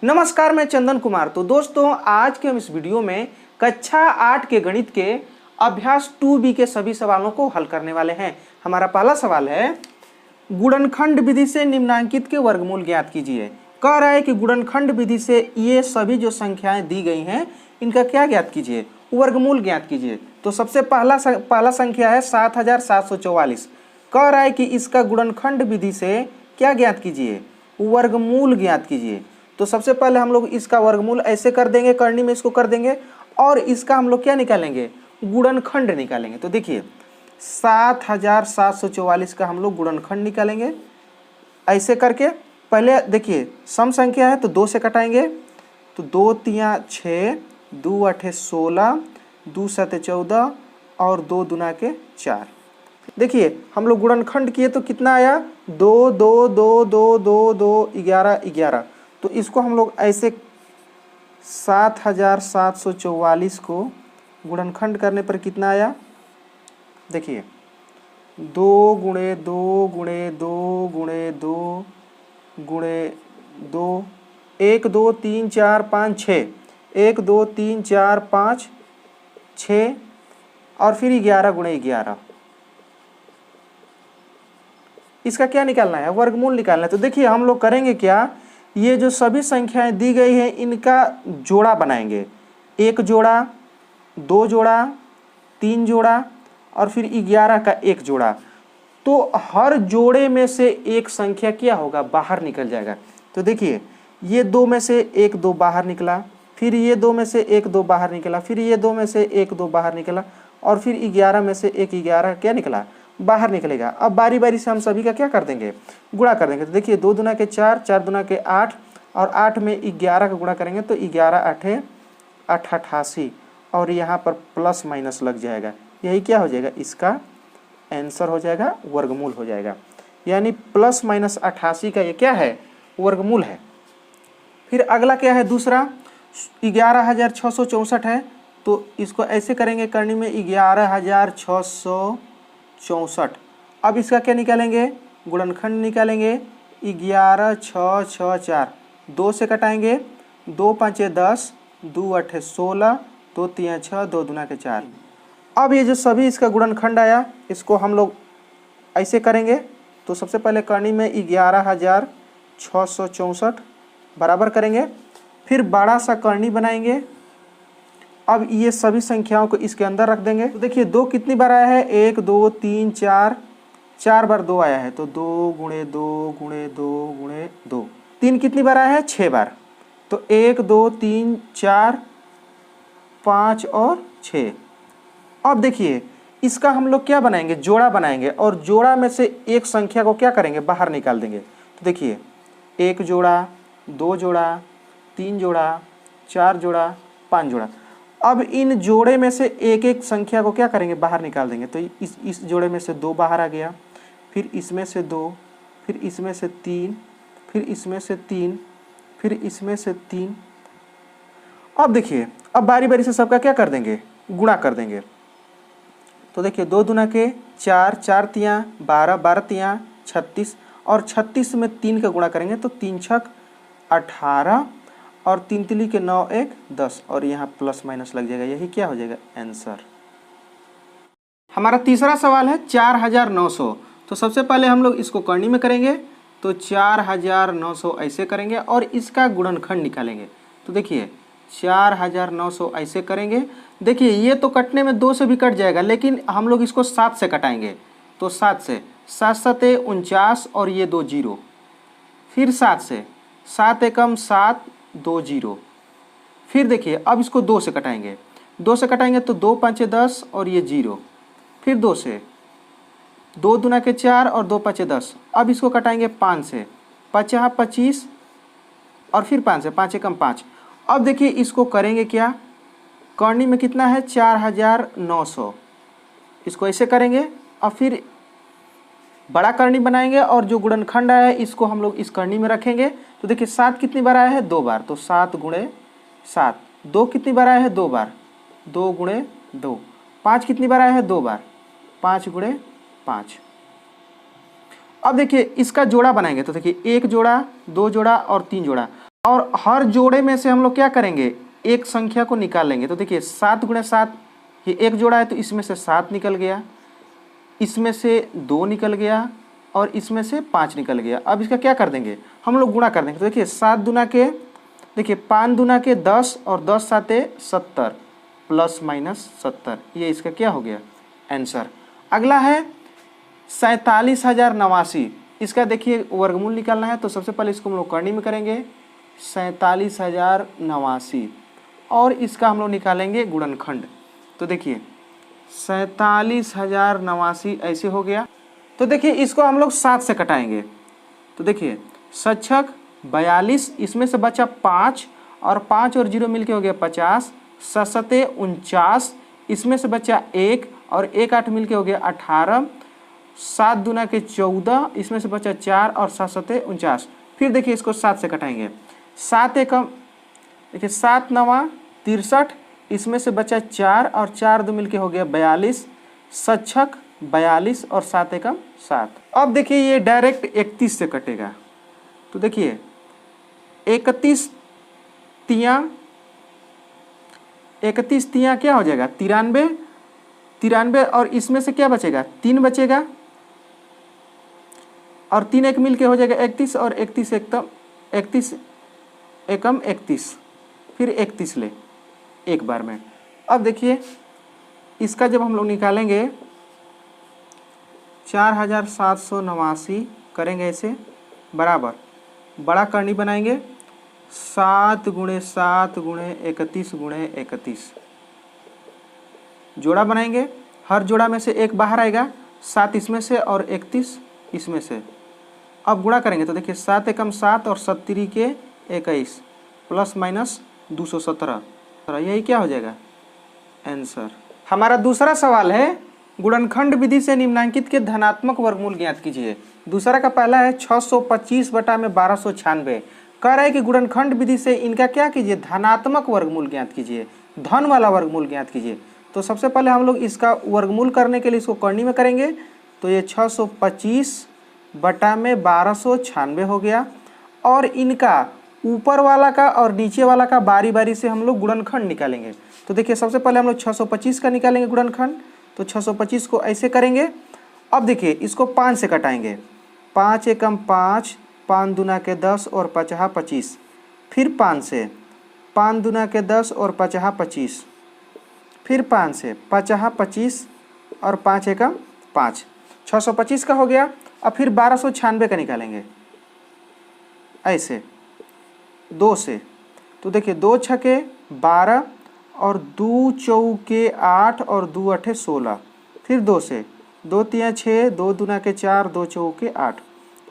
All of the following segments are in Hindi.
नमस्कार, मैं चंदन कुमार। तो दोस्तों, आज के हम इस वीडियो में कक्षा 8 के गणित के अभ्यास 2B के सभी सवालों को हल करने वाले हैं। हमारा पहला सवाल है, गुणनखंड विधि से निम्नांकित के वर्गमूल ज्ञात कीजिए। कह रहा है कि गुणनखंड विधि से ये सभी जो संख्याएं दी गई हैं इनका क्या ज्ञात कीजिए, वर्गमूल ज्ञात कीजिए। तो सबसे पहला संख्या है 7744। कह रहा है कि इसका गुणनखंड विधि से क्या ज्ञात कीजिए, वर्गमूल ज्ञात कीजिए। तो सबसे पहले हम लोग इसका वर्गमूल ऐसे कर देंगे, करनी में इसको कर देंगे और इसका हम लोग क्या निकालेंगे, गुणनखंड निकालेंगे। तो देखिए 7744 का हम लोग गुणनखंड निकालेंगे। ऐसे करके पहले देखिए सम संख्या है तो 2 से कटाएंगे, तो 2 तिया 6, 2 अठे 16, 2 सते 14 और 2 दुना के 4। देखिए हम लोग गुणनखंड किए तो कितना आया, 2 2 2 2 2 2 11 11। तो इसको हम लोग ऐसे 7744 को गुणनखंड करने पर कितना आया, देखिए 2 गुणे 2 गुणे 2 गुणे 2 गुणे 2, 1 2 3 4 5 6, 1 2 3 4 5 6 और फिर 11 गुणे 11। इसका क्या निकालना है, वर्गमूल निकालना है। तो देखिए हम लोग करेंगे क्या, ये जो सभी संख्याएं दी गई हैं इनका जोड़ा बनाएंगे। 1 जोड़ा, 2 जोड़ा, 3 जोड़ा और फिर 11 का 1 जोड़ा। तो हर जोड़े में से एक संख्या क्या होगा, बाहर निकल जाएगा। तो देखिए ये 2 में से 1 2 बाहर निकला, फिर ये 2 में से 1 2 बाहर निकला, फिर ये 2 में से 1 2 बाहर निकला और फिर 11 में से 1 11 क्या निकला, बाहर निकलेगा। अब बारी बारी से हम सभी का क्या कर देंगे, गुणा कर देंगे। तो देखिए 2 दुना के 4, 4 दुना के 8 और 8 में 11 का गुणा करेंगे तो 11 8 88 और यहाँ पर प्लस माइनस लग जाएगा। यही क्या हो जाएगा, इसका आंसर हो जाएगा, वर्गमूल हो जाएगा। यानी प्लस माइनस 88 का ये क्या है, वर्गमूल है। फिर अगला क्या है, दूसरा 11664 है। तो इसको ऐसे करेंगे, करनी में 11664। अब इसका क्या निकालेंगे, गुणनखंड निकालेंगे। 11 6 6 4, 2 से कटाएंगे, 2 5 10, 2 8 16, 2 3 6, 2 दुना के 4। अब ये जो सभी इसका गुणनखंड आया इसको हम लोग ऐसे करेंगे। तो सबसे पहले करनी में 11664 बराबर करेंगे, फिर बड़ा सा करनी बनाएंगे। अब ये सभी संख्याओं को इसके अंदर रख देंगे। तो देखिए 2 कितनी बार आया है, 1 2 3 4, 4 बार 2 आया है। तो 2 गुणे 2 गुणे 2 गुणे 2। 3 कितनी बार आया है, 6 बार। तो 1 2 3 4 5 और 6। अब देखिए इसका हम लोग क्या बनाएंगे, जोड़ा बनाएंगे और जोड़ा में से एक संख्या को क्या करेंगे, बाहर निकाल देंगे। तो देखिए 1 जोड़ा, 2 जोड़ा, 3 जोड़ा, 4 जोड़ा, 5 जोड़ा। अब इन जोड़े में से एक एक संख्या को क्या करेंगे, बाहर निकाल देंगे। तो इस जोड़े में से 2 बाहर आ गया, फिर इसमें से 2, फिर इसमें से 3, फिर इसमें से 3, फिर इसमें से 3। अब देखिए अब बारी बारी से सबका क्या कर देंगे, गुणा कर देंगे। तो देखिए 2 दुना के 4, 4 तिया 12, 12 तिया 36 और 36 में 3 का गुणा करेंगे तो 3 छक 18 और 3 तिली के 9 1 10 और यहाँ प्लस माइनस लग जाएगा। यही क्या हो जाएगा, आंसर। हमारा तीसरा सवाल है 4900। तो सबसे पहले हम लोग इसको करनी में करेंगे। तो 4900 ऐसे करेंगे और इसका गुणनखंड निकालेंगे। तो देखिए 4900 ऐसे करेंगे। देखिए ये तो कटने में 2 से भी कट जाएगा, लेकिन हम लोग इसको 7 से कटाएंगे। तो 7 से 7 7 49 और ये 2 0, फिर 7 से 7 एकम 7 2 0। फिर देखिए अब इसको 2 से कटाएंगे, 2 से कटाएंगे तो 2 5 10 और ये 0, फिर 2 से 2 दुना के 4 और 2 5 10। अब इसको कटाएंगे 5 से, 50 25 और फिर 5 से, 5 एकम 5। अब देखिए इसको करेंगे क्या, करनी में कितना है, 4900। इसको ऐसे करेंगे और फिर बड़ा करनी बनाएंगे और जो गुणनखंड आया है इसको हम लोग इस करनी में रखेंगे। तो देखिए 7 कितनी बार आया है, 2 बार। तो 7 गुणे 7। 2 कितनी बार आया है, 2 बार। 2 गुणे 2। 5 कितनी बार आया है, 2 बार। 5 गुणे 5। अब देखिए इसका जोड़ा बनाएंगे। तो देखिए 1 जोड़ा, 2 जोड़ा और 3 जोड़ा। और हर जोड़े में से हम लोग क्या करेंगे, एक संख्या को निकाल लेंगे। तो देखिए 7 गुणे 7, ये एक जोड़ा है तो इसमें से 7 निकल गया, इसमें से 2 निकल गया और इसमें से 5 निकल गया। अब इसका क्या कर देंगे, हम लोग गुणा कर देंगे। तो देखिए 7 दूना के, देखिए 5 दूना के 10 और 10 साते 70 प्लस माइनस 70, ये इसका क्या हो गया आंसर। अगला है 47,089, इसका देखिए वर्गमूल निकालना है। तो सबसे पहले इसको हम लोग करनी में करेंगे 47,089 और इसका हम लोग निकालेंगे गुणनखंड। तो देखिए 47,089 ऐसे हो गया। तो देखिए इसको हम लोग 7 से कटाएंगे। तो देखिए 7 42, इसमें से बचा 5 और 5 और 0 मिलके हो गया 50, 7 49, इसमें से बचा 1 और 1 8 मिलके हो गया 18, 7 दूना के 14, इसमें से बचा 4 और 7 7 49। फिर देखिए इसको 7 से कटाएंगे। 7 एकम, देखिए 7 9 63, इसमें से बचा 4 और 4 2 मिलके हो गया 42, 7 42 और 7 एकम 7। अब देखिए ये डायरेक्ट 31 से कटेगा। तो देखिए 31 तिया क्या हो जाएगा 93, 93 और इसमें से क्या बचेगा 3 बचेगा और 3 एक मिल के हो जाएगा 31 और 31 एकम 31, फिर 31 ले एक बार में। अब देखिए इसका जब हम लोग निकालेंगे 4789 करेंगे ऐसे, बराबर बड़ा करनी बनाएंगे 7 गुणे 7 गुणे 31 गुणे 31, जोड़ा बनाएंगे। हर जोड़ा में से एक बाहर आएगा, 7 इसमें से और 31 इसमें से। अब गुणा करेंगे तो देखिए 7 एकम 7 और 70 के 21 प्लस माइनस 217, यही क्या हो जाएगा आंसर। हमारा दूसरा सवाल है गुणनखंड विधि से निम्नांकित के धनात्मक वर्गमूल ज्ञात कीजिए। दूसरा का पहला है 625 बटा में 1296, कह रहा है कि गुणनखंड विधि से इनका क्या कीजिए धनात्मक वर्गमूल ज्ञात कीजिए, धन वाला वर्गमूल ज्ञात कीजिए। तो सबसे पहले हम लोग इसका वर्गमूल करने के लिए इसको करनी में करेंगे। तो ये 625 बटा में 1296 हो गया और इनका ऊपर वाला का और नीचे वाला का बारी बारी से हम लोग गुणनखंड निकालेंगे। तो देखिए सबसे पहले हम लोग 625 का निकालेंगे गुणनखंड। तो 625 को ऐसे करेंगे। अब देखिए इसको 5 से कटाएंगे, 5 एकम 5, 5 दूना के 10 और 5 25, फिर 5 से 5 दूना के 10 और 5 25, फिर 5 से 5 25 और 5 एकम 5, 625 का हो गया। अब फिर 1296 का निकालेंगे ऐसे 2 से। तो देखिए 2 छके 12 और 2 चौके 8 और 2 अठे 16, फिर 2 से 2 तिया 6, 2 दूना के 4, 2 चौके 8,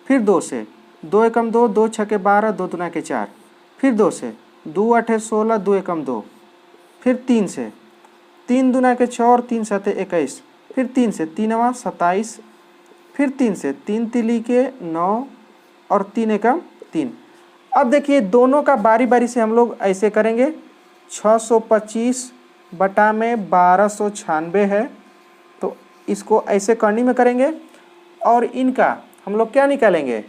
फिर 2 से 2 एकम 2, 2 छके 12, 2 दूना के 4, फिर 2 से 2 अठे 16, 2 एकम 2, फिर 3 से 3 दूना के 6 और 3 सते 21, फिर 3 से 3 नवा 27, फिर 3 से 3 तिली के 9 और 3 एकम 3। अब देखिए दोनों का बारी बारी से हम लोग ऐसे करेंगे। 625 बटा में 1296 है तो इसको ऐसे करनी में करेंगे और इनका हम लोग क्या निकालेंगे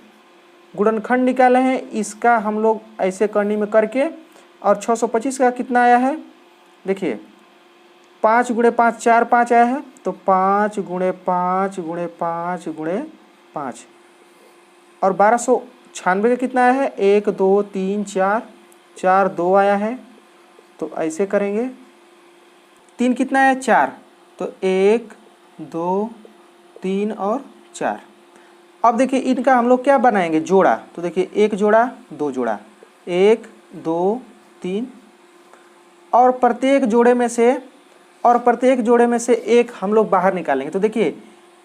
गुणनखंड निकाले हैं, इसका हम लोग ऐसे करनी में करके। और 625 का कितना आया है देखिए 5 गुणे 5 4 5 आया है। तो 5 गुणे 5 गुणे 5 गुणे 5 और 1296 का कितना आया है 1 2 3 4 4 2 आया है। तो ऐसे करेंगे 3 कितना है 4, तो 1 2 3 और 4। अब देखिए इनका हम लोग क्या बनाएंगे जोड़ा। तो देखिए 1 जोड़ा 2 जोड़ा 1 2 3 और प्रत्येक जोड़े में से एक हम लोग बाहर निकालेंगे। तो देखिए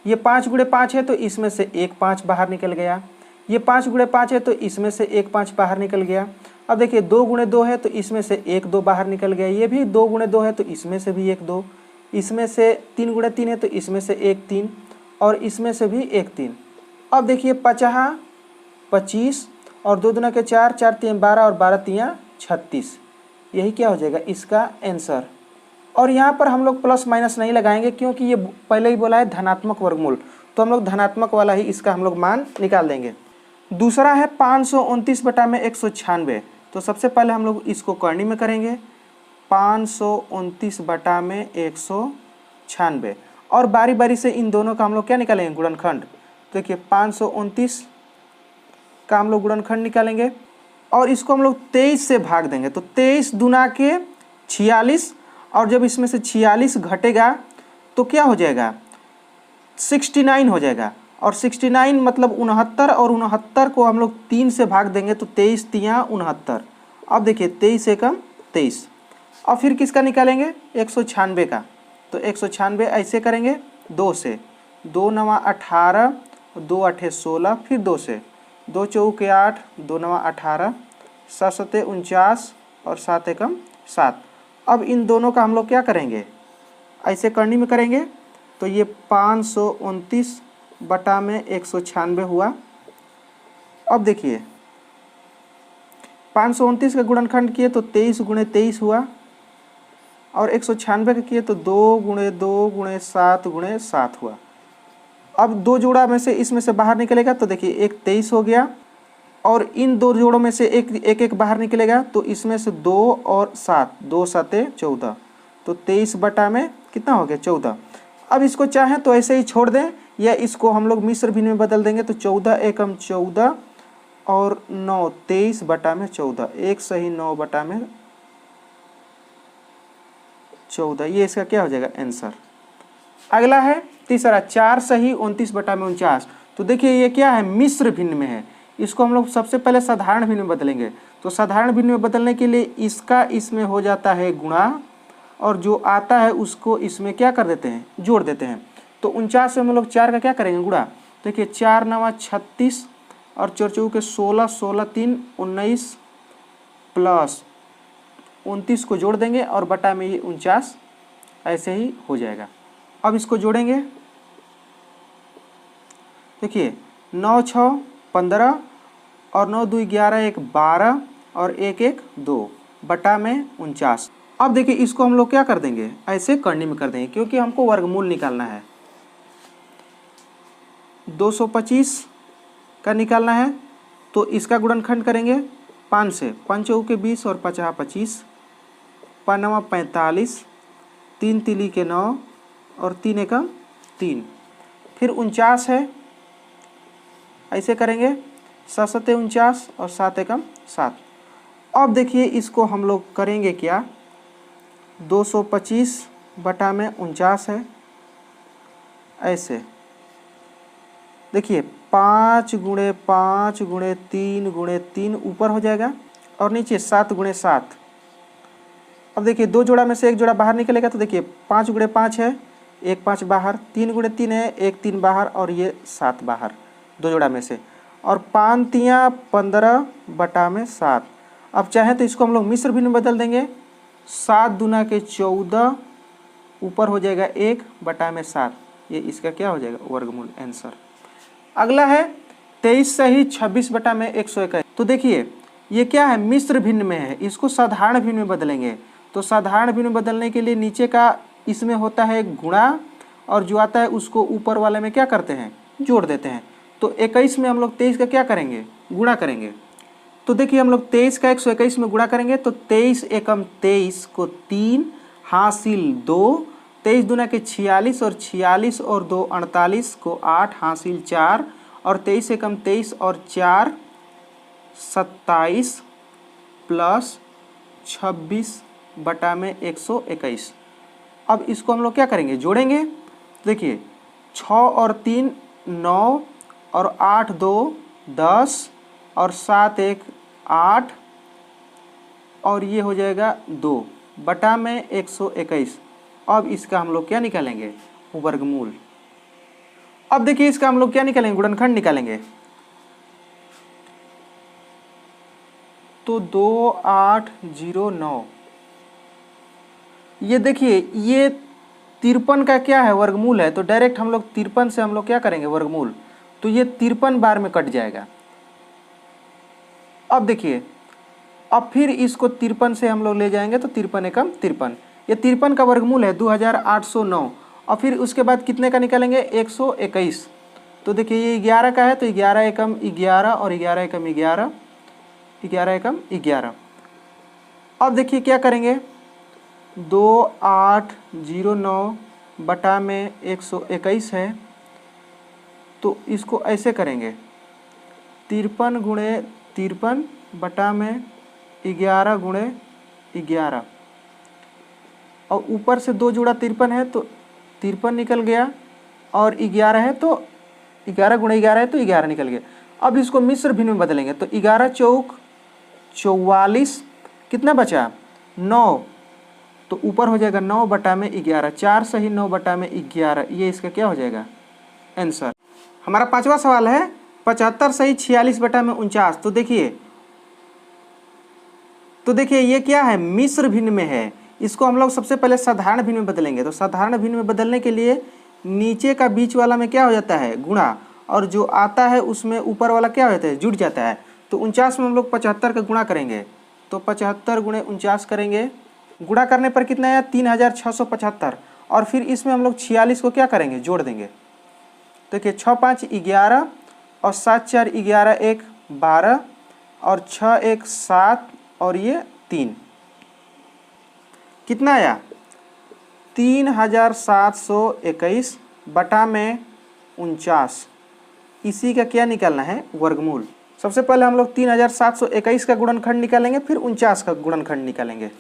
ये 5 गुणे 5 है तो इसमें से एक 5 बाहर निकल गया, ये 5 गुणे 5 है तो इसमें से एक 5 बाहर निकल गया। अब देखिए 2 गुणे 2 है तो इसमें से एक 2 बाहर निकल गया, ये भी 2 गुणे 2 है तो इसमें से भी एक 2, इसमें से 3 गुणे 3 है तो इसमें से एक 3 और इसमें से भी एक 3। अब देखिए 50 25 और 2 दूना के 4 4 3 12 और 12 3 36, यही क्या हो जाएगा इसका आंसर। और यहाँ पर हम लोग प्लस माइनस नहीं लगाएंगे क्योंकि ये पहले ही बोला है धनात्मक वर्गमूल, तो हम लोग धनात्मक वाला ही इसका हम लोग मान निकाल देंगे। दूसरा है 529 बटा में 196, तो सबसे पहले हम लोग इसको करनी में करेंगे 529 बटा में 196 और बारी बारी से इन दोनों का हम लोग क्या निकालेंगे गुणनखंड। देखिए 529 का हम लोग गुणनखंड निकालेंगे और इसको हम लोग 23 से भाग देंगे। तो 23 दूना के 46 और जब इसमें से 46 घटेगा तो क्या हो जाएगा 69 हो जाएगा। और 69 मतलब 69 और 69 को हम लोग 3 से भाग देंगे तो 23 तियाँ 69। अब देखिए 23 एकम 23। और फिर किसका निकालेंगे 196 का। तो 196 ऐसे करेंगे 2 से, 2 नवा 18, 2 8 16, फिर 2 से, 2 चौके 8, 2 नवा 18, 7 7 49 और 7 एकम 7। अब इन दोनों का हम लोग क्या करेंगे ऐसे करनी में करेंगे। तो ये 529 बटा में 196 हुआ। अब देखिए 529 का गुणनखंड किए तो 23 गुणे 23 हुआ और 196 का किए तो 2 गुणे 2 गुणे 7 गुणे 7 हुआ। अब दो जोड़ा में से इसमें से बाहर निकलेगा तो देखिए एक 23 हो गया और इन दो जोड़ों में से एक बाहर निकलेगा तो इसमें से 2 और 7, 2 7 14, तो 23 बटा में कितना हो गया 14। अब इसको चाहें तो ऐसे ही छोड़ दें या इसको हम लोग मिश्र भिन्न में बदल देंगे। तो 14 एकम 14 और 9 23 बटा में 14, एक सही 9 बटा में 14, ये इसका क्या हो जाएगा आंसर। अगला है तीसरा 4 सही 29 बटा में 49। तो देखिए ये क्या है मिश्र भिन्न में है। इसको हम लोग सबसे पहले साधारण भिन्न में बदलेंगे। तो साधारण भिन्न में बदलने के लिए इसका इसमें हो जाता है गुणा और जो आता है उसको इसमें क्या कर देते हैं जोड़ देते हैं। तो 49 से हम लोग 4 का क्या करेंगे गुणा। देखिए 4 नवा 36 और 4 चौके 16, 16 3 19 प्लस 29 को जोड़ देंगे और बटा में ये 49 ऐसे ही हो जाएगा। अब इसको जोड़ेंगे। देखिए 9 6 15 और 9 2 11 1 12 और 1 1 2 बटा में 49। अब देखिए इसको हम लोग क्या कर देंगे ऐसे करनी में कर देंगे क्योंकि हमको वर्गमूल निकालना है। 225 का निकालना है तो इसका गुणनखंड करेंगे 5 से, 5 चौके 20 और 5 25, 5 नवा 45, 3 तिली के 9 और 3 एकम 3, फिर 49 है ऐसे करेंगे 7 7 49 और 7 एकम 7। अब देखिए इसको हम लोग करेंगे क्या 225 बटा में 49 है ऐसे। देखिए 5 गुणे 5 गुणे 3 गुणे 3 ऊपर हो जाएगा और नीचे 7 गुणे 7। अब देखिए दो जोड़ा में से एक जोड़ा बाहर निकलेगा तो देखिए 5 गुणे 5 है, एक 5 बाहर, 3 गुणे 3 है, एक 3 बाहर और ये 7 बाहर दो जोड़ा में से, और 5 तियाँ 15 बटा में 7। अब चाहे तो इसको हम लोग मिश्र भिन्न में बदल देंगे। 7 दूना के 14 ऊपर हो जाएगा 1 बटा में 7, ये इसका क्या हो जाएगा वर्गमूल आंसर। अगला है 23 सही 26 बटा में 121। तो देखिए ये क्या है मिश्र भिन्न में है, इसको साधारण भिन्न में बदलेंगे। तो साधारण भिन्न में बदलने के लिए नीचे का इसमें होता है गुणा और जो आता है उसको ऊपर वाले में क्या करते हैं जोड़ देते हैं। तो 21 में हम लोग 23 का क्या करेंगे गुणा करेंगे। तो देखिए हम लोग 23 का 121 में गुणा करेंगे तो 23 एकम 23 को 3 हासिल 2, 23 दूना के 46 और 46 और 2 48 को 8 हासिल 4 और 23 एकम 23 और 4 27 प्लस 26 बटा में 121। अब इसको हम लोग क्या करेंगे जोड़ेंगे। देखिए 6 और 3 9 और 8 2 10 और 7 1 8 और ये हो जाएगा 2 बटा में 121। अब इसका हम लोग क्या निकालेंगे वर्गमूल। अब देखिए इसका हम लोग क्या निकालेंगे गुणनखंड निकालेंगे। तो 2809 ये देखिए ये 53 का क्या है वर्गमूल है। तो डायरेक्ट हम लोग 53 से हम लोग क्या करेंगे वर्गमूल, तो ये 53 बार में कट जाएगा। अब देखिए अब फिर इसको 53 से हम लोग ले जाएंगे तो 53 एकम 53, ये 53 का वर्गमूल है 2809। और फिर उसके बाद कितने का निकालेंगे 121। तो देखिए ये 11 का है तो 11 एकम 11 और 11 एकम 11, 11 एकम 11। अब देखिए क्या करेंगे, 2809 बटा में 121 है, तो इसको ऐसे करेंगे 53 गुणे 53 बटा में 11 गुणे 11, और ऊपर से 2 जोड़ा 53 है तो 53 निकल गया, और 11 है तो 11 गुणे 11 है तो 11 निकल गया। अब इसको मिश्र भिन्न में बदलेंगे तो 11 चौक 44, कितना बचा 9, तो ऊपर हो जाएगा 9 बटा में 11, 4 सही 9 बटा में 11, ये इसका क्या हो जाएगा आंसर। हमारा 5वां सवाल है 75 सही 46 बटा में 49। तो देखिए ये क्या है, मिश्र भिन्न में है। इसको हम लोग सबसे पहले साधारण भिन्न में बदलेंगे। तो साधारण भिन्न में बदलने के लिए नीचे का बीच वाला में क्या हो जाता है गुणा, और जो आता है उसमें ऊपर वाला क्या हो जाता है जुड़ जाता है। तो 49 में हम लोग 75 का गुणा करेंगे, तो 75 गुणे 49 करेंगे, गुणा करने पर कितना आया 3675, और फिर इसमें हम लोग 46 को क्या करेंगे जोड़ देंगे। देखिए 6 5 11 और 7 4 11 1 12 और 6 1 7 और ये 3, कितना आया 3721 बटा में 49। इसी का क्या निकालना है वर्गमूल। सबसे पहले हम लोग 3721 का गुणनखंड निकालेंगे, फिर 49 का गुणनखंड निकालेंगे।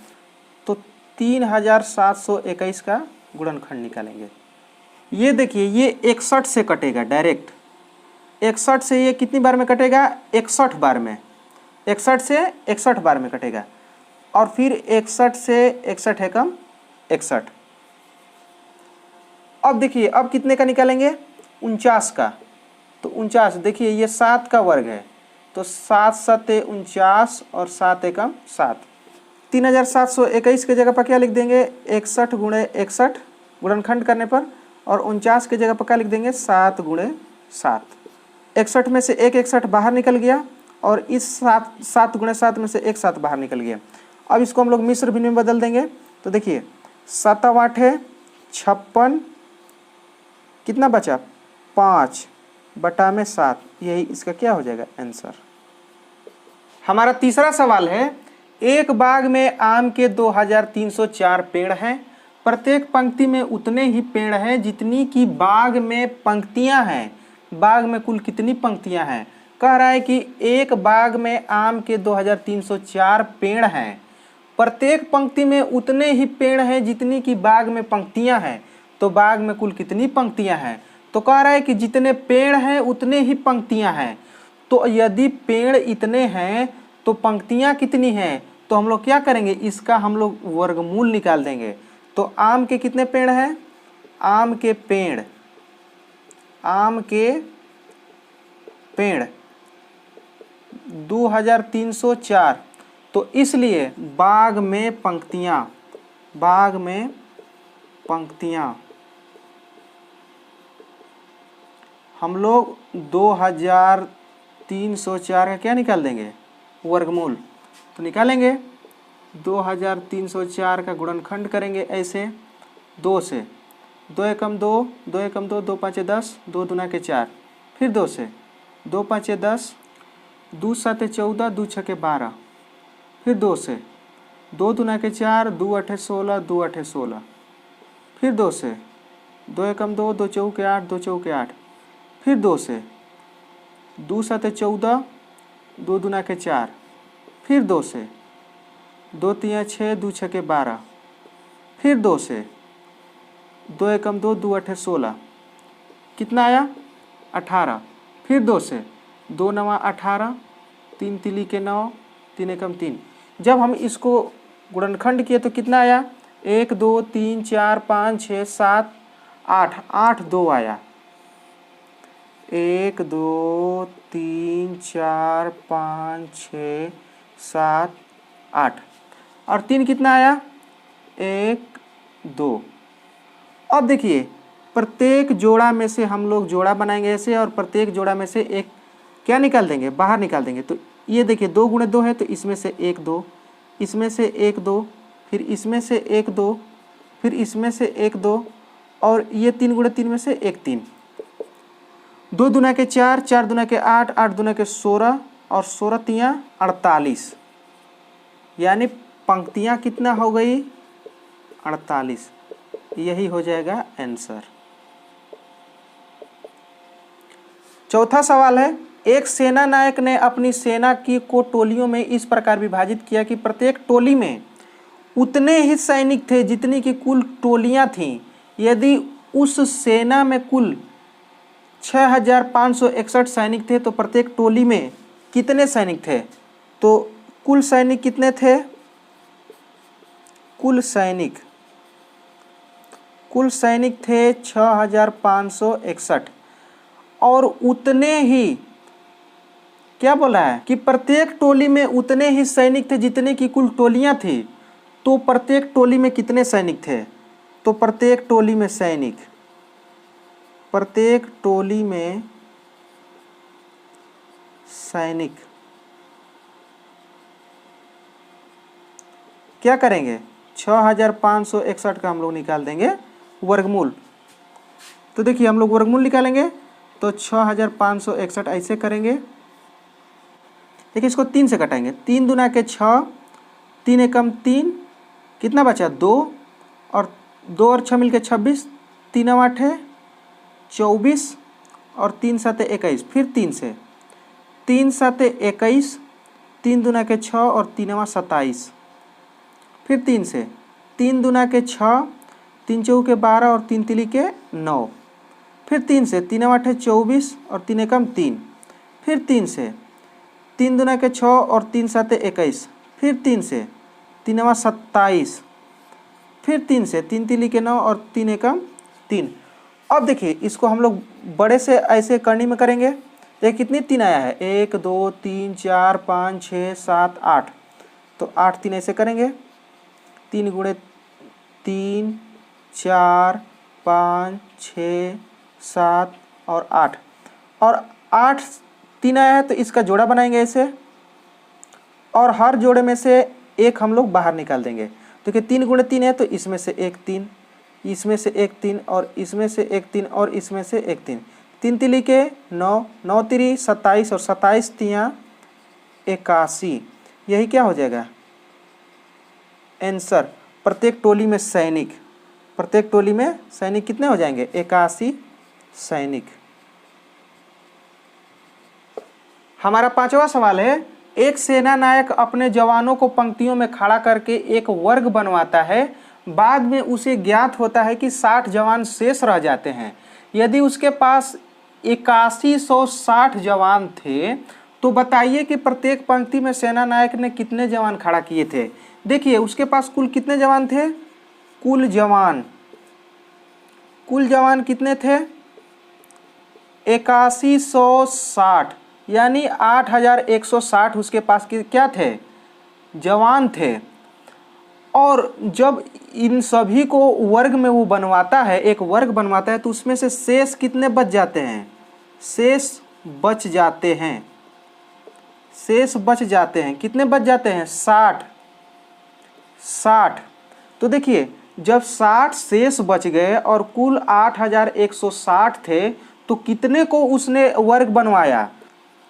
तो 3721 का गुणनखंड निकालेंगे। ये देखिए ये 61 से कटेगा डायरेक्ट, 61 से ये कितनी बार में कटेगा 61 बार में, 61 से 61 बार में कटेगा, और फिर 61 से 61 है कम 61। अब देखिए अब कितने का निकालेंगे 49 का। तो 49 देखिए ये 7 का वर्ग है, तो 7 7 49 और 7 एकम 7। 3721 की जगह पर क्या लिख देंगे 61 गुणे 61 गुणनखंड करने पर, और 49 की जगह पर क्या लिख देंगे 7 गुणे 7। 61 में से एक 61 बाहर निकल गया, और इस 7 गुणे 7 में से एक 7 बाहर निकल गया। अब इसको हम लोग मिश्र भिन्न में बदल देंगे। तो देखिए 7 8 है 56, कितना बचा 5 बटा में 7, यही इसका क्या हो जाएगा आंसर। हमारा तीसरा सवाल है, एक बाग में आम के 2304 पेड़ हैं, प्रत्येक पंक्ति में उतने ही पेड़ हैं जितनी की बाग में पंक्तियां हैं। बाग में कुल कितनी पंक्तियां हैं। कह रहा है कि एक बाग में आम के 2304 पेड़ हैं, प्रत्येक पंक्ति में उतने ही पेड़ हैं जितनी की बाग में पंक्तियां हैं। तो बाग में कुल कितनी पंक्तियां हैं। तो कह रहा है कि जितने पेड़ हैं उतने ही पंक्तियां हैं। तो यदि पेड़ इतने हैं तो पंक्तियां कितनी हैं। तो हम लोग क्या करेंगे इसका हम लोग वर्गमूल निकाल देंगे। तो आम के कितने पेड़ हैं, आम के पेड़ 2304, तो इसलिए बाग में पंक्तियां हम लोग 2304 का क्या निकाल देंगे वर्गमूल। तो निकालेंगे 2304 का गुणनखंड करेंगे ऐसे 2 से, 2 एकम 2, 2 एकम 2, 2 5 10, 2 दूना के 4, फिर 2 से, 2 5 10, 2 7 14, 2 6 12, फिर 2 से, 2 दूना के 4, 2 8 16, 2 8 16, फिर 2 से, 2 एकम 2, 2 चौके 8, 2 चौके 8, फिर 2 से, 2 7 14, 2 दूना के 4, फिर 2 से, 2 3 6, 2 6 12, फिर 2 से, 2 एकम 2, 2 8 16, कितना आया 18, फिर 2 से, 2 9 18, 3 तिली के 9, 3 एकम 3। जब हम इसको गुणनखंड किए तो कितना आया 1 2 3 4 5 6 7 8, 8 2 आया, 1 2 3 4 5 6 7 8, और 3 कितना आया 1 2। अब देखिए प्रत्येक जोड़ा में से हम लोग जोड़ा बनाएंगे ऐसे, और प्रत्येक जोड़ा में से एक क्या निकाल देंगे बाहर निकाल देंगे। तो ये देखिए 2 गुणे 2 है, तो इसमें से 1 2, इसमें से 1 2, फिर इसमें से 1 2, फिर इसमें से 1 2, और ये 3 गुणे 3 में से 1 3, 2 दूना के 4, 4 दूना के 8, 8 दूना के 16, और 16 3 48, यानी पंक्तियां कितना हो गई 48। यही हो जाएगा आंसर। चौथा सवाल है, एक सेना नायक ने अपनी सेना की को टोलियों में इस प्रकार विभाजित किया कि प्रत्येक टोली में उतने ही सैनिक थे जितनी की कुल टोलियां थीं। यदि उस सेना में कुल 6561 सैनिक थे तो प्रत्येक टोली में कितने सैनिक थे? तो कुल सैनिक कितने थे? कुल सैनिक थे 6561 और उतने ही क्या बोला है कि प्रत्येक टोली में उतने ही सैनिक थे जितने की कुल टोलियां थी। तो प्रत्येक टोली में कितने सैनिक थे? तो प्रत्येक टोली में सैनिक क्या करेंगे? 6561 का हम लोग निकाल देंगे वर्गमूल। तो देखिए हम लोग वर्गमूल निकालेंगे तो 6561 ऐसे करेंगे। देखिए इसको 3 से कटाएंगे। 3 दूना के 6, 3 एकम 3, कितना बचा 2 और 2 और 6 मिलके 26, 3 8 है 24 और 3 7 21। फिर 3 से 3 7 21, 3 दूना के 6 और 3 27। फिर 3 से 3 दूना के 6, 3 चौके के 12 और 3 तिली के 9। फिर 3 से 3 8 है 24 और 3 एकम 3। फिर 3 से 3 दूना के 6 और 3 7 21। फिर 3 से 3 27। फिर 3 से 3 तिली के 9 और 3 एकम 3। अब देखिए इसको हम लोग बड़े से ऐसे करनी में करेंगे। देखिए कितनी 3 आया है 1 2 3 4 5 6 7 8। तो 8 3 ऐसे करेंगे। 3 गुणे 3 4 5 6 7 और 8 और 8 3 आया है तो इसका जोड़ा बनाएंगे ऐसे और हर जोड़े में से एक हम लोग बाहर निकाल देंगे। तो 3 गुणे 3 है तो इसमें से एक 3, इसमें से एक 3 और इसमें से एक 3 और इसमें से एक 3। 3 तिली के 9, 9 तिरी 27 और 27 तियाँ 81। यही क्या हो जाएगा आंसर। प्रत्येक टोली में सैनिक कितने हो जाएंगे 81 सैनिक। हमारा 5वां सवाल है, एक सेना नायक अपने जवानों को पंक्तियों में खड़ा करके एक वर्ग बनवाता है। बाद में उसे ज्ञात होता है कि 60 जवान शेष रह जाते हैं। यदि उसके पास 8160 जवान थे तो बताइए कि प्रत्येक पंक्ति में सेना नायक ने कितने जवान खड़ा किए थे। देखिए उसके पास कुल कितने जवान थे? कुल जवान कितने थे 8160, यानी 8160 उसके पास क्या थे जवान थे। और जब इन सभी को वर्ग में वो बनवाता है, एक वर्ग बनवाता है, तो उसमें से शेष कितने बच जाते हैं? शेष बच जाते हैं। कितने बच जाते हैं? 60। तो देखिए जब 60 शेष बच गए और कुल 8160 थे तो कितने को उसने वर्ग बनवाया?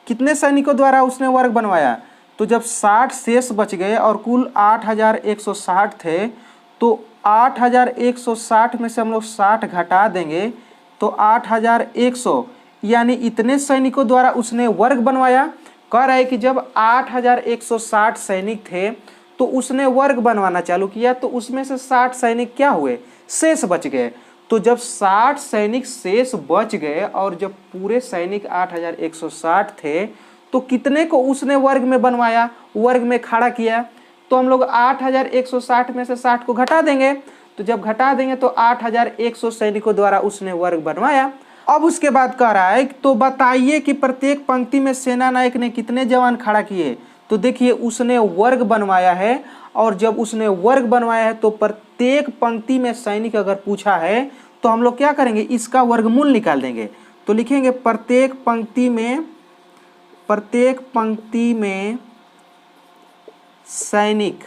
कितने सैनिकों द्वारा उसने वर्ग बनवाया? तो जब 60 शेष बच गए और कुल 8160 थे तो 8160 में से हम लोग 60 घटा देंगे तो 8100, यानी इतने सैनिकों द्वारा उसने वर्ग बनवाया। कह रहा है कि जब 8160 सैनिक थे तो उसने वर्ग बनवाना चालू किया तो उसमें से 60 सैनिक क्या हुए? शेष बच गए। तो जब 60 सैनिक शेष बच गए और जब पूरे सैनिक 8160 थे तो कितने को उसने वर्ग में बनवाया, वर्ग में खड़ा किया? तो हम लोग 8160 में से 60 को घटा देंगे। तो जब घटा देंगे तो 8100 सैनिकों द्वारा उसने वर्ग बनवाया। अब उसके बाद कह रहा है तो बताइए कि प्रत्येक पंक्ति में सेना नायक ने कितने जवान खड़ा किए। तो देखिए उसने वर्ग बनवाया है और जब उसने वर्ग बनवाया है तो प्रत्येक पंक्ति में सैनिक अगर पूछा है तो हम लोग क्या करेंगे? इसका वर्गमूल निकाल देंगे। तो लिखेंगे प्रत्येक पंक्ति में सैनिक,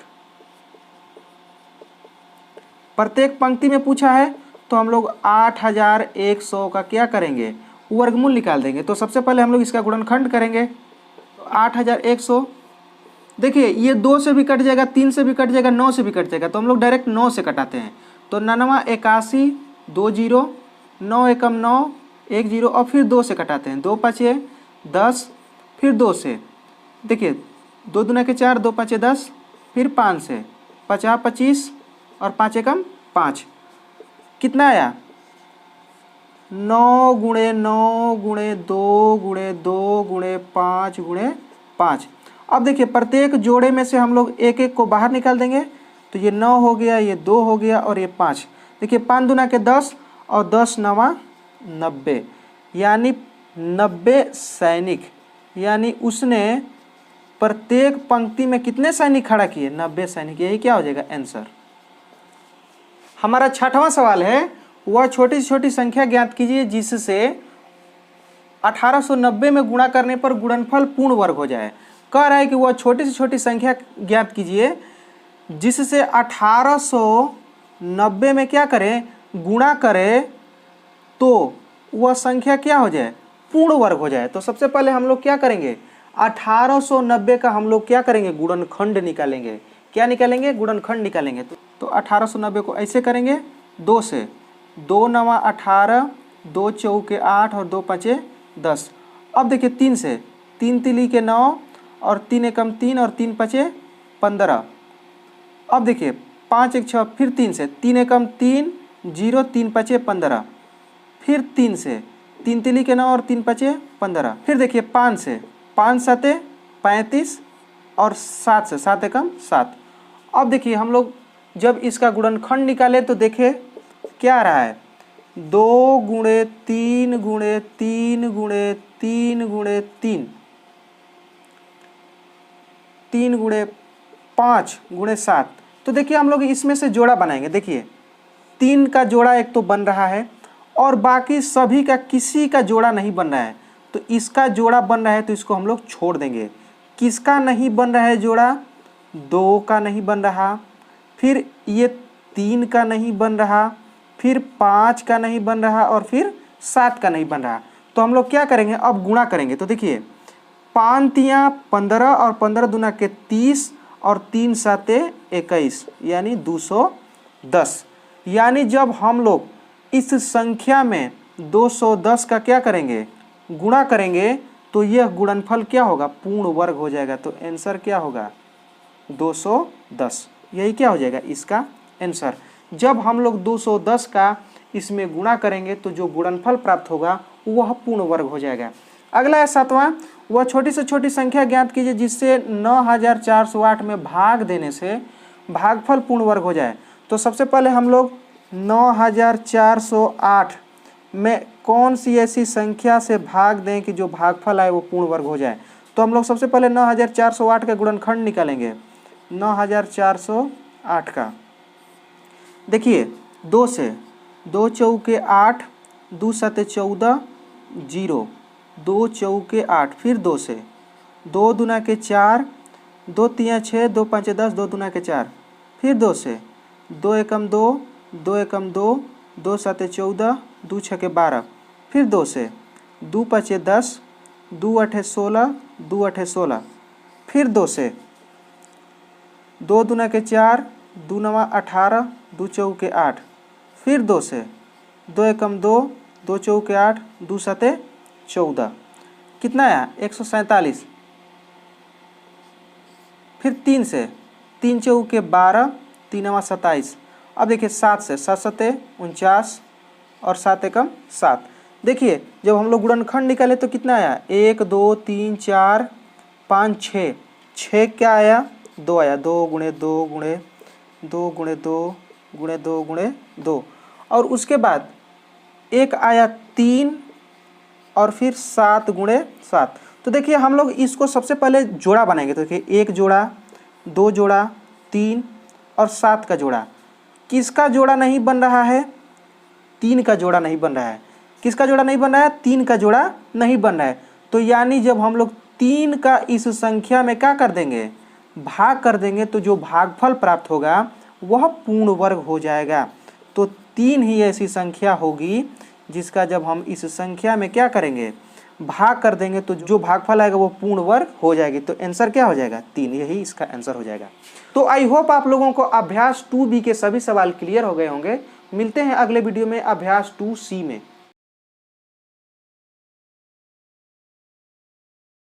प्रत्येक पंक्ति में पूछा है तो हम लोग 8100 का क्या करेंगे? वर्गमूल निकाल देंगे। तो सबसे पहले हम लोग इसका गुणनखंड करेंगे। तो 8100 देखिए ये 2 से भी कट जाएगा, 3 से भी कट जाएगा, 9 से भी कट जाएगा, तो हम लोग डायरेक्ट 9 से कटाते हैं। तो 9 81, 2 0, 9 एकम 9, 1 0 और फिर 2 से कटाते हैं। 2 5 10, फिर 2 से, देखिए 2 दूना के 4, 2 5 10, फिर 5 से, 50 25 और 5 एकम 5, कितना आया 9 गुणे 9 गुणे 2 गुणे 2 गुणे 5 गुणे 5। अब देखिए प्रत्येक जोड़े में से हम लोग एक एक को बाहर निकाल देंगे, तो ये 9 हो गया, ये 2 हो गया और ये 5। देखिए 5 दूना के 10 और 10 9 90, यानी 90 सैनिक, यानी उसने प्रत्येक पंक्ति में कितने सैनिक खड़ा किए, 90 सैनिक। यही क्या हो जाएगा आंसर। हमारा 6वां सवाल है, वह छोटी से छोटी संख्या ज्ञात कीजिए जिससे 1890 में गुणा करने पर गुणनफल पूर्ण वर्ग हो जाए। कह रहा है कि वह छोटी से छोटी संख्या ज्ञात कीजिए जिससे 1890 में क्या करें, गुणा करें तो वह संख्या क्या हो जाए, पूर्ण वर्ग हो जाए। तो सबसे पहले हम लोग क्या करेंगे, 1890 का हम लोग क्या करेंगे, गुणनखंड निकालेंगे। क्या निकालेंगे, गुणनखंड निकालेंगे। तो 1890 को ऐसे करेंगे 2 से, 2 9 18, 2 चौके 8 और 2 5 10। अब देखिए 3 से, 3 तिली के 9 और 3 एकम 3 और 3 5 15। अब देखिए 5 1 6, फिर 3 से, 3 एकम 3 0, 3 5 15, फिर 3 से, 3 तिली के 9 और 3 5 15। फिर देखिए 5 से, 5 7 35 और 7 से, 7 एकम 7। अब देखिए हम लोग जब इसका गुणनखंड निकाले तो देखिए क्या आ रहा है, 2 गुणे 3 गुणे 3 गुणे 3 गुणे 3, 3 गुणे 5 गुणे 7। तो देखिए हम लोग इसमें से जोड़ा बनाएंगे। देखिए 3 का जोड़ा एक तो बन रहा है और बाकी सभी का किसी का जोड़ा नहीं बन रहा है, तो इसका जोड़ा बन रहा है तो इसको हम लोग छोड़ देंगे। किसका नहीं बन रहा है जोड़ा, 2 का नहीं बन रहा, फिर ये 3 का नहीं बन रहा, फिर 5 का नहीं बन रहा और फिर 7 का नहीं बन रहा। तो हम लोग क्या करेंगे, अब गुणा करेंगे। तो देखिए 5 तियाँ 15 और 15 दूना के 30 और 3 7 21, यानी 210। यानी जब हम लोग इस संख्या में 210 का क्या करेंगे, गुणा करेंगे, तो यह गुणनफल क्या होगा, पूर्ण वर्ग हो जाएगा। तो आंसर क्या होगा, 210। यही क्या हो जाएगा इसका आंसर। जब हम लोग 210 का इसमें गुणा करेंगे तो जो गुणनफल प्राप्त होगा वह पूर्ण वर्ग हो जाएगा। अगला है 7वां, वह छोटी से छोटी संख्या ज्ञात कीजिए जिससे 9408 में भाग देने से भागफल पूर्ण वर्ग हो जाए। तो सबसे पहले हम लोग 9408 में कौन सी ऐसी संख्या से भाग दें कि जो भागफल आए वो पूर्ण वर्ग हो जाए। तो हम लोग सबसे पहले 9408 का गुणनखंड निकालेंगे। 9408 का देखिए 2 से, 2 चौके 8, 2 7 14 0, 2 चौके 8, फिर 2 से, 2 दूना के 4, 2 तियाँ 6, 2 5 10, 2 दूना के 4, फिर 2 से, 2 एकम 2, 2 एकम 2, 2 7 14, 2 6 12, फिर 2 से, 2 5 10, 2 8 16, 2 8 16, फिर 2 से, 2 दूना के 4, 2 9 18, 2 चौके 8, फिर 2 से, 2 एकम 2, 2 चौके 8, 2 7 14, कितना आया 147। फिर 3 से, 3 चौके 12, 3 9 27। अब देखिए 7 से, 7 7 49 और 7 एकम 7। देखिए जब हम लोग गुणनखंड निकाले तो कितना आया, 1 2 3 4 5 6, 6 क्या आया, 2 आया, 2 गुणे 2 गुणे 2 गुणे 2 गुणे 2 गुणे 2, और उसके बाद एक आया 3 और फिर 7 गुणे 7। तो देखिए हम लोग इसको सबसे पहले जोड़ा बनाएंगे। तो देखिए 1 जोड़ा, 2 जोड़ा, 3 और 7 का जोड़ा। किसका जोड़ा नहीं बन रहा है, 3 का जोड़ा नहीं बन रहा है। किसका जोड़ा नहीं बन रहा है, 3 का जोड़ा नहीं बन रहा है। तो यानी जब हम लोग 3 का इस संख्या में क्या कर देंगे, भाग कर देंगे, तो जो भागफल प्राप्त होगा वह पूर्ण वर्ग हो जाएगा। तो 3 ही ऐसी संख्या होगी जिसका जब हम इस संख्या में क्या करेंगे, भाग कर देंगे तो जो भागफल आएगा वो पूर्ण वर्ग हो जाएगी। तो आंसर क्या हो जाएगा 3, यही इसका आंसर हो जाएगा। तो आई होप आप लोगों को अभ्यास 2B के सभी सवाल क्लियर हो गए होंगे। मिलते हैं अगले वीडियो में अभ्यास 2C में।